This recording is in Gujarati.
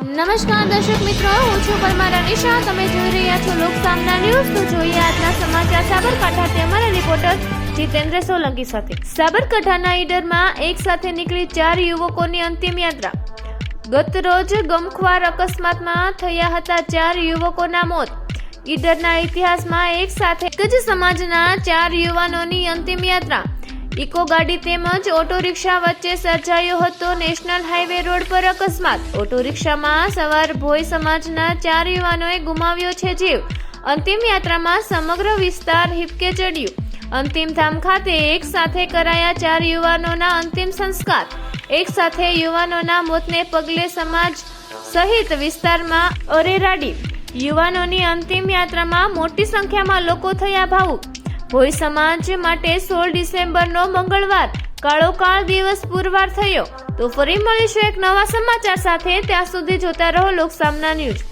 નમસ્કાર દર્શક મિત્રો, હું છું પરમાર અનિશા. તમે જોઈ રહ્યા છો લોક સામના ન્યૂઝ. તો જોઈએ આજના સમાચાર સાબરકાંઠાથી અમારા રિપોર્ટર જીતેન્દ્ર સોલંકી સાથે. સાબરકાંઠાના ઈડરમાં એક સાથે નીકળી 4 યુવકોની અંતિમ યાત્રા. ગત રોજ ગમખ્વાર અકસ્માતમાં થયા હતા 4 યુવકોના મોત. ઈડરના ઇતિહાસમાં એક સાથે એક જ સમાજના 4 યુવાનોની અંતિમ યાત્રા. ઇકો ગાડી તેમજ ઓટો રિક્ષા વચ્ચે સર્જાયો હતો નેશનલ હાઈવે રોડ પર અકસ્માત. ઓટો રિક્ષામાં સવાર ભોઈ સમાજના 4 યુવાનોએ ગુમાવ્યો છે જીવ. અંતિમ યાત્રામાં સમગ્ર વિસ્તાર હિપકે ચડ્યું. અંતિમ ધામ ખાતે એક સાથે કરાયા 4 યુવાનોના અંતિમ સંસ્કાર. એક સાથે યુવાનોના મોતને પગલે સમાજ સહિત વિસ્તારમાં અરેરાડી. યુવાનોની અંતિમ યાત્રામાં મોટી સંખ્યામાં લોકો થયા ભાવુક. ભોઈ સમાજ માટે 16 ડિસેમ્બરનો મંગળવાર કાળો કાળ દિવસ પુરવાર થયો. તો ફરી મળીશું એક નવા સમાચાર સાથે. ત્યાં સુધી જોતા રહો લોક સામના ન્યૂઝ.